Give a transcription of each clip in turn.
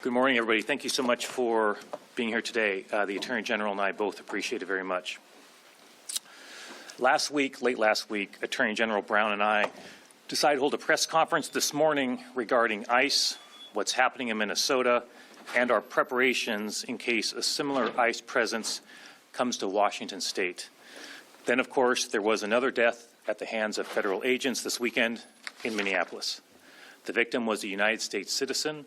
Good morning, everybody. Thank you so much for being here today. The Attorney General and I both appreciate it very much. Late last week, Attorney General Brown and I decided to hold a press conference this morning regarding ICE, what's happening in Minnesota, and our preparations in case a similar ICE presence comes to Washington State. Then, of course, there was another death at the hands of federal agents this weekend in Minneapolis. The victim was a United States citizen,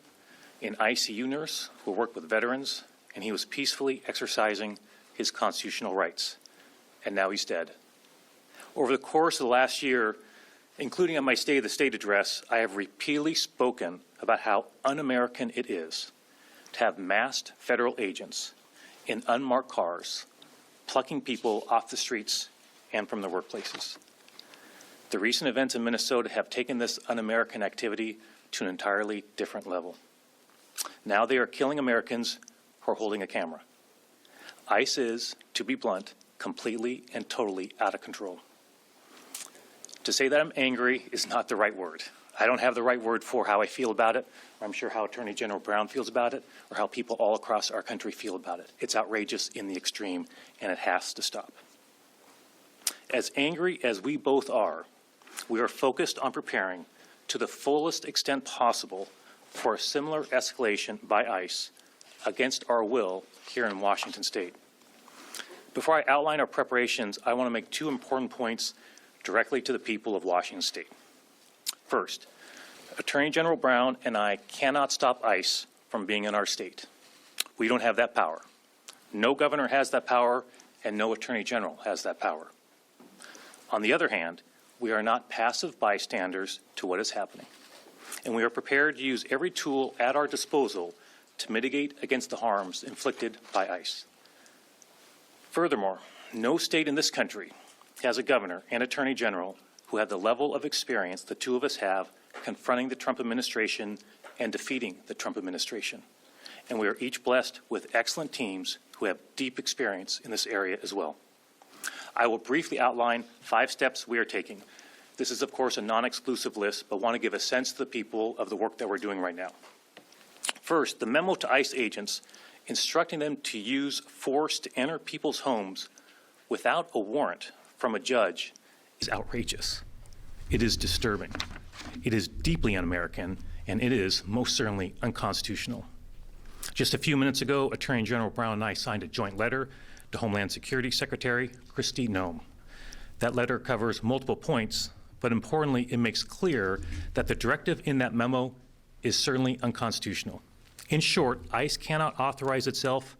an ICU nurse who worked with veterans, and he was peacefully exercising his constitutional rights. And now he's dead. Over the course of the last year, including on my State of the State address, I have repeatedly spoken about how un-American it is to have masked federal agents in unmarked cars plucking people off the streets and from their workplaces. The recent events in Minnesota have taken this un-American activity to an entirely different level. Now they are killing Americans who are holding a camera. ICE is, to be blunt, completely and totally out of control. To say that I'm angry is not the right word. I don't have the right word for how I feel about it, or I'm sure how Attorney General Brown feels about it, or how people all across our country feel about it. It's outrageous in the extreme, and it has to stop. As angry as we both are, we are focused on preparing to the fullest extent possible for a similar escalation by ICE against our will here in Washington State. Before I outline our preparations, I want to make two important points directly to the people of Washington State. First, Attorney General Brown and I cannot stop ICE from being in our state. We don't have that power. No governor has that power, and no Attorney General has that power. On the other hand, we are not passive bystanders to what is happening, and we are prepared to use every tool at our disposal to mitigate against the harms inflicted by ICE. Furthermore, no state in this country has a governor and attorney general who have the level of experience the two of us have confronting the Trump administration and defeating the Trump administration. And we are each blessed with excellent teams who have deep experience in this area as well. I will briefly outline 5 steps we are taking. This is, of course, a non-exclusive list, but want to give a sense to the people of the work that we're doing right now. First, the memo to ICE agents instructing them to use force to enter people's homes without a warrant from a judge is outrageous. It is disturbing. It is deeply un-American, and it is most certainly unconstitutional. Just a few minutes ago, Attorney General Brown and I signed a joint letter to Homeland Security Secretary Kristi Noem. That letter covers multiple points, but importantly, it makes clear that the directive in that memo is certainly unconstitutional. In short, ICE cannot authorize itself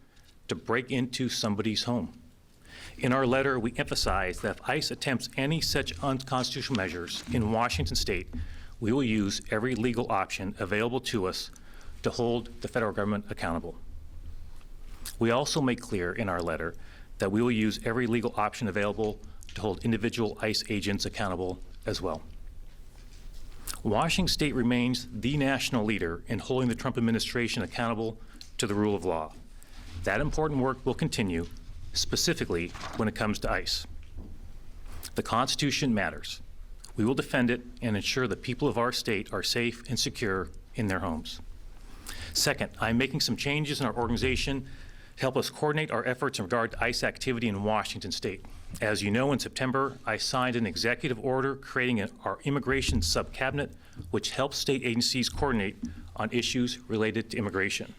to break into somebody's home. In our letter, we emphasize that if ICE attempts any such unconstitutional measures in Washington State, we will use every legal option available to us to hold the federal government accountable. We also make clear in our letter that we will use every legal option available to hold individual ICE agents accountable as well. Washington State remains the national leader in holding the Trump administration accountable to the rule of law. That important work will continue, specifically when it comes to ICE. The Constitution matters. We will defend it and ensure the people of our state are safe and secure in their homes. Second, I'm making some changes in our organization to help us coordinate our efforts in regard to ICE activity in Washington State. As you know, in September, I signed an executive order creating our immigration sub-cabinet, which helps state agencies coordinate on issues related to immigration.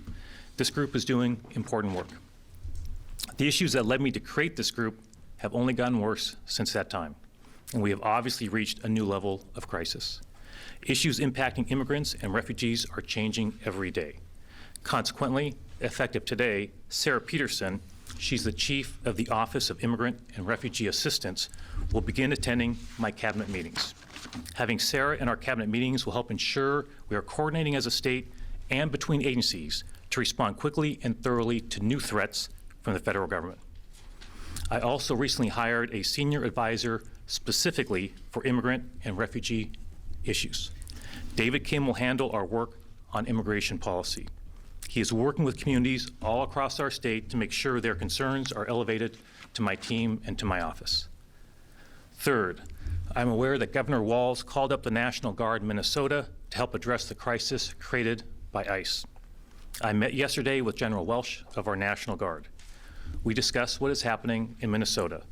This group is doing important work. The issues that led me to create this group have only gotten worse since that time, and we have obviously reached a new level of crisis. Issues impacting immigrants and refugees are changing every day. Consequently, effective today, Sarah Peterson, she's the chief of the Office of Immigrant and Refugee Assistance, will begin attending my cabinet meetings. Having Sarah in our cabinet meetings will help ensure we are coordinating as a state and between agencies to respond quickly and thoroughly to new threats from the federal government. I also recently hired a senior advisor specifically for immigrant and refugee issues. David Kim will handle our work on immigration policy. He is working with communities all across our state to make sure their concerns are elevated to my team and to my office. Third, I'm aware that Governor Walz called up the National Guard in Minnesota to help address the crisis created by ICE. I met yesterday with General Welsh of our National Guard. We discussed what is happening in Minnesota.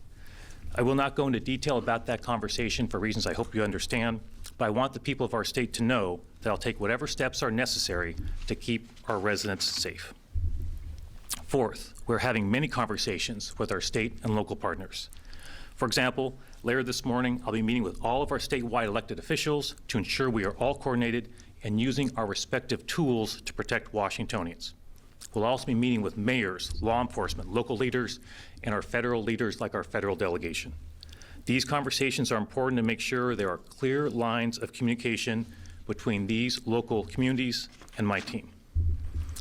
I will not go into detail about that conversation for reasons I hope you understand, but I want the people of our state to know that I'll take whatever steps are necessary to keep our residents safe. Fourth, we're having many conversations with our state and local partners. For example, later this morning, I'll be meeting with all of our statewide elected officials to ensure we are all coordinated and using our respective tools to protect Washingtonians. We'll also be meeting with mayors, law enforcement, local leaders, and our federal leaders like our federal delegation. These conversations are important to make sure there are clear lines of communication between these local communities and my team.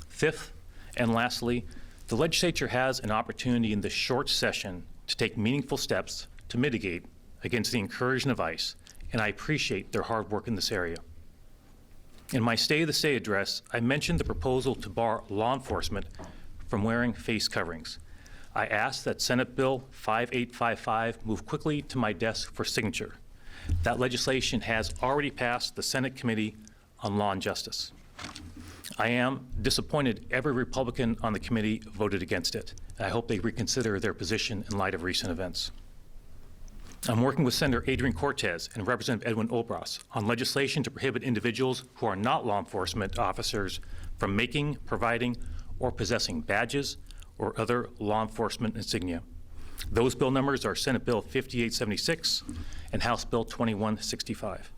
Fifth, and lastly, the legislature has an opportunity in this short session to take meaningful steps to mitigate against the incursion of ICE, and I appreciate their hard work in this area. In my State of the State address, I mentioned the proposal to bar law enforcement from wearing face coverings. I asked that Senate Bill 5855 move quickly to my desk for signature. That legislation has already passed the Senate Committee on Law and Justice. I am disappointed every Republican on the committee voted against it. I hope they reconsider their position in light of recent events. I'm working with Senator Adrian Cortez and Representative Edwin Obras on legislation to prohibit individuals who are not law enforcement officers from making, providing, or possessing badges or other law enforcement insignia. Those bill numbers are Senate Bill 5876 and House Bill 2165.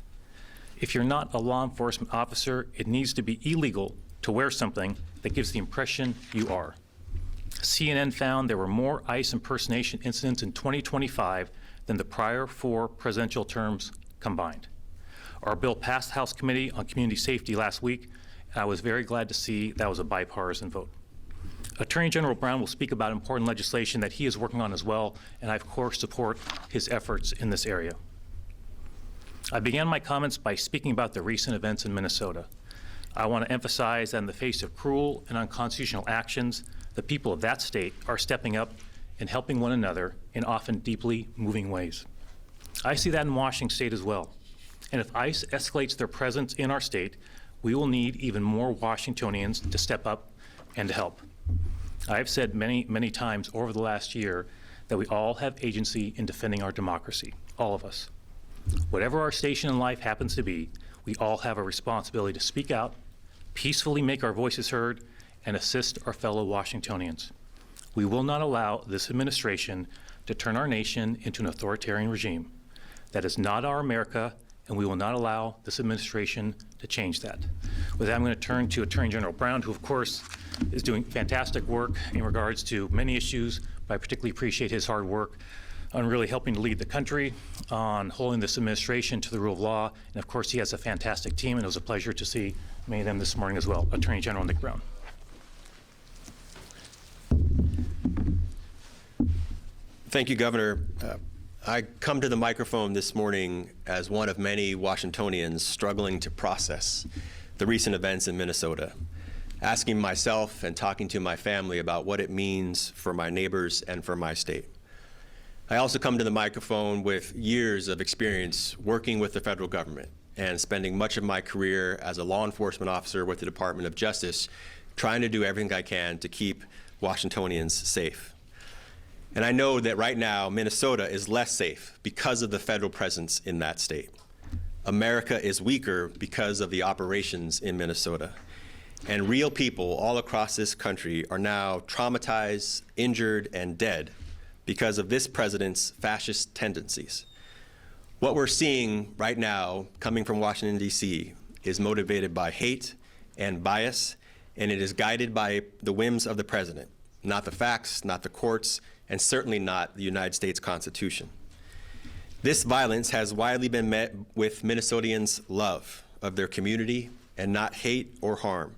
If you're not a law enforcement officer, it needs to be illegal to wear something that gives the impression you are. CNN found there were more ICE impersonation incidents in 2025 than the prior 4 presidential terms combined. Our bill passed the House Committee on Community Safety last week, and I was very glad to see that was a bipartisan vote. Attorney General Brown will speak about important legislation that he is working on as well, and I, of course, support his efforts in this area. I began my comments by speaking about the recent events in Minnesota. I want to emphasize that in the face of cruel and unconstitutional actions, the people of that state are stepping up and helping one another in often deeply moving ways. I see that in Washington State as well. And if ICE escalates their presence in our state, we will need even more Washingtonians to step up and to help. I have said many, many times over the last year that we all have agency in defending our democracy, all of us. Whatever our station in life happens to be, we all have a responsibility to speak out, peacefully make our voices heard, and assist our fellow Washingtonians. We will not allow this administration to turn our nation into an authoritarian regime. That is not our America, and we will not allow this administration to change that. With that, I'm going to turn to Attorney General Brown, who, of course, is doing fantastic work in regards to many issues, but I particularly appreciate his hard work on really helping to lead the country, on holding this administration to the rule of law, and of course, he has a fantastic team, and it was a pleasure to see many of them this morning as well. Attorney General Nick Brown. Thank you, Governor. I come to the microphone this morning as one of many Washingtonians struggling to process the recent events in Minnesota, asking myself and talking to my family about what it means for my neighbors and for my state. I also come to the microphone with years of experience working with the federal government and spending much of my career as a law enforcement officer with the Department of Justice, trying to do everything I can to keep Washingtonians safe. And I know that right now, Minnesota is less safe because of the federal presence in that state. America is weaker because of the operations in Minnesota. And real people all across this country are now traumatized, injured, and dead because of this president's fascist tendencies. What we're seeing right now coming from Washington, D.C. is motivated by hate and bias, and it is guided by the whims of the president, not the facts, not the courts, and certainly not the United States Constitution. This violence has widely been met with Minnesotans' love of their community and not hate or harm.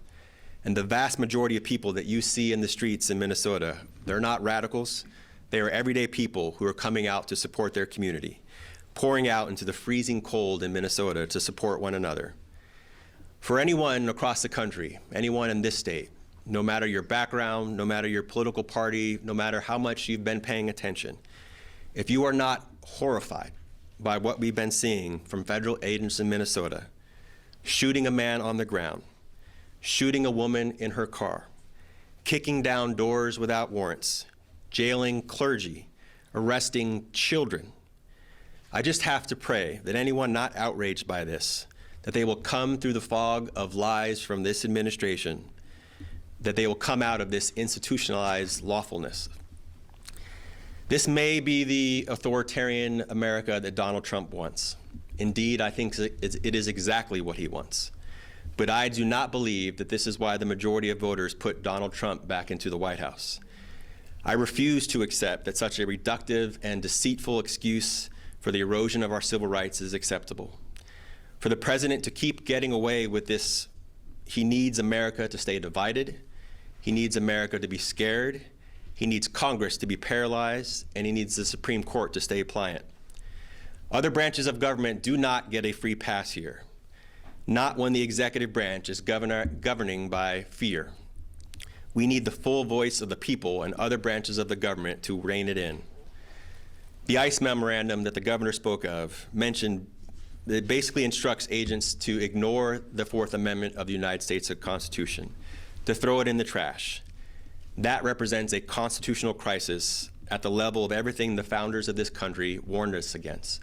And the vast majority of people that you see in the streets in Minnesota, they're not radicals. They are everyday people who are coming out to support their community, pouring out into the freezing cold in Minnesota to support one another. For anyone across the country, anyone in this state, no matter your background, no matter your political party, no matter how much you've been paying attention, if you are not horrified by what we've been seeing from federal agents in Minnesota, shooting a man on the ground, shooting a woman in her car, kicking down doors without warrants, jailing clergy, arresting children. I just have to pray that anyone not outraged by this, that they will come through the fog of lies from this administration, that they will come out of this institutionalized lawfulness. This may be the authoritarian America that Donald Trump wants. Indeed, I think it is exactly what he wants. But I do not believe that this is why the majority of voters put Donald Trump back into the White House. I refuse to accept that such a reductive and deceitful excuse for the erosion of our civil rights is acceptable. For the president to keep getting away with this, he needs America to stay divided. He needs America to be scared. He needs Congress to be paralyzed, and he needs the Supreme Court to stay pliant. Other branches of government do not get a free pass here, not when the executive branch is governing by fear. We need the full voice of the people and other branches of the government to rein it in. The ICE memorandum that the governor spoke of mentioned that it basically instructs agents to ignore the Fourth Amendment of the United States Constitution, to throw it in the trash. That represents a constitutional crisis at the level of everything the founders of this country warned us against,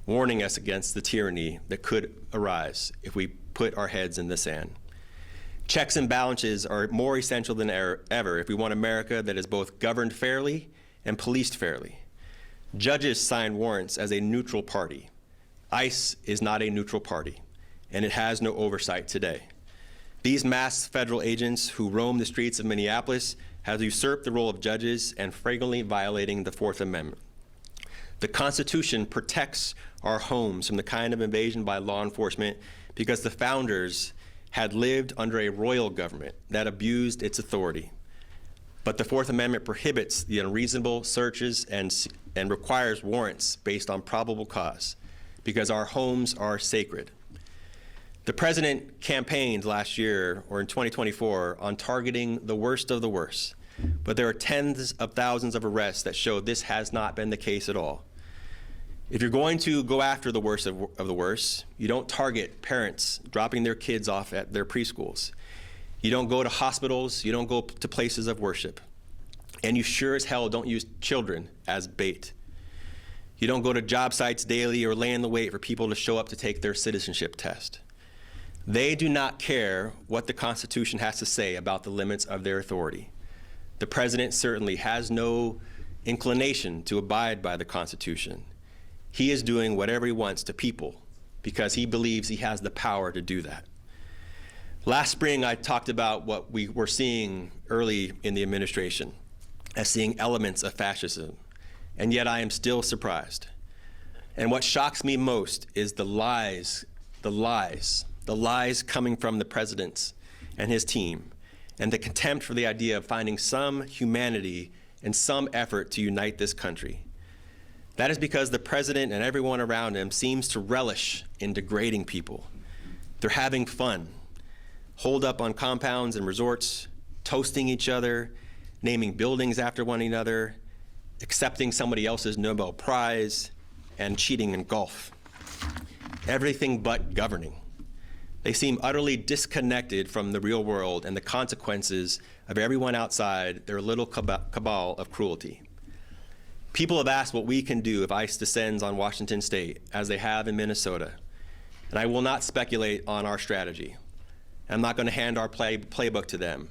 warning us against the tyranny that could arise if we put our heads in the sand. Checks and balances are more essential than ever if we want America that is both governed fairly and policed fairly. Judges sign warrants as a neutral party. ICE is not a neutral party, and it has no oversight today. These masked federal agents who roam the streets of Minneapolis have usurped the role of judges and flagrantly violating the Fourth Amendment. The Constitution protects our homes from the kind of invasion by law enforcement because the founders had lived under a royal government that abused its authority. But the Fourth Amendment prohibits the unreasonable searches and requires warrants based on probable cause because our homes are sacred. The president campaigned last year, or in 2024, on targeting the worst of the worst. But there are tens of thousands of arrests that show this has not been the case at all. If you're going to go after the worst of the worst, you don't target parents dropping their kids off at their preschools. You don't go to hospitals, you don't go to places of worship. And you sure as hell don't use children as bait. You don't go to job sites daily or lay in the wait for people to show up to take their citizenship test. They do not care what the Constitution has to say about the limits of their authority. The president certainly has no inclination to abide by the Constitution. He is doing whatever he wants to people because he believes he has the power to do that. Last spring, I talked about what we were seeing early in the administration as seeing elements of fascism, and yet I am still surprised. And what shocks me most is the lies coming from the president and his team, and the contempt for the idea of finding some humanity and some effort to unite this country. That is because the president and everyone around him seems to relish in degrading people. They're having fun, holed up on compounds and resorts, toasting each other, naming buildings after one another, accepting somebody else's Nobel Prize, and cheating in golf. Everything but governing. They seem utterly disconnected from the real world and the consequences of everyone outside their little cabal of cruelty. People have asked what we can do if ICE descends on Washington State, as they have in Minnesota. And I will not speculate on our strategy. I'm not going to hand our playbook to them.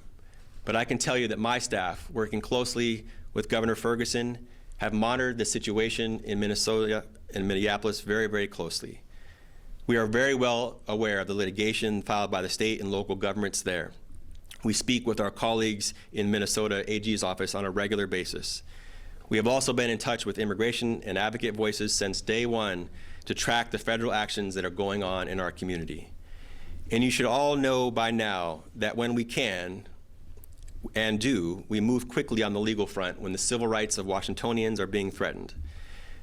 But I can tell you that my staff, working closely with Governor Ferguson, have monitored the situation in Minnesota and Minneapolis very, very closely. We are very well aware of the litigation filed by the state and local governments there. We speak with our colleagues in Minnesota AG's office on a regular basis. We have also been in touch with immigration and advocate voices since day one to track the federal actions that are going on in our community. And you should all know by now that when we can and do, we move quickly on the legal front when the civil rights of Washingtonians are being threatened.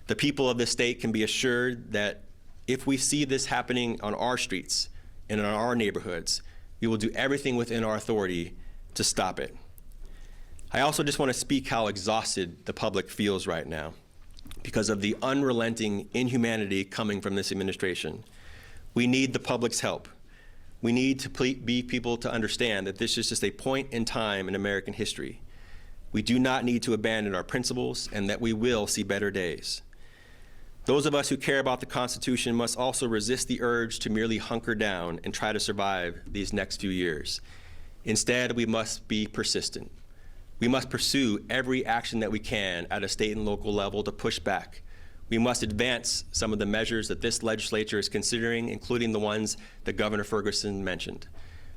The people of this state can be assured that if we see this happening on our streets and in our neighborhoods, we will do everything within our authority to stop it. I also just want to speak how exhausted the public feels right now because of the unrelenting inhumanity coming from this administration. We need the public's help. We need to be people to understand that this is just a point in time in American history. We do not need to abandon our principles and that we will see better days. Those of us who care about the Constitution must also resist the urge to merely hunker down and try to survive these next few years. Instead, we must be persistent. We must pursue every action that we can at a state and local level to push back. We must advance some of the measures that this legislature is considering, including the ones that Governor Ferguson mentioned.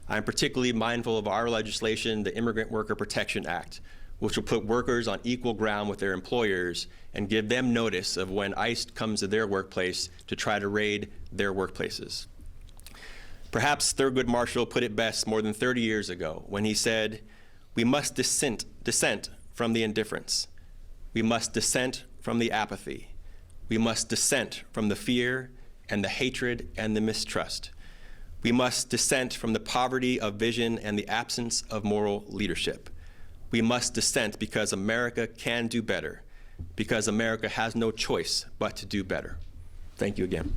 I'm particularly mindful of our legislation, the Immigrant Worker Protection Act, which will put workers on equal ground with their employers and give them notice of when ICE comes to their workplace to try to raid their workplaces. Perhaps Thurgood Marshall put it best more than 30 years ago when he said, "We must dissent from the indifference. We must dissent from the apathy. We must dissent from the fear and the hatred and the mistrust. We must dissent from the poverty of vision and the absence of moral leadership. We must dissent because America can do better, because America has no choice but to do better." Thank you again.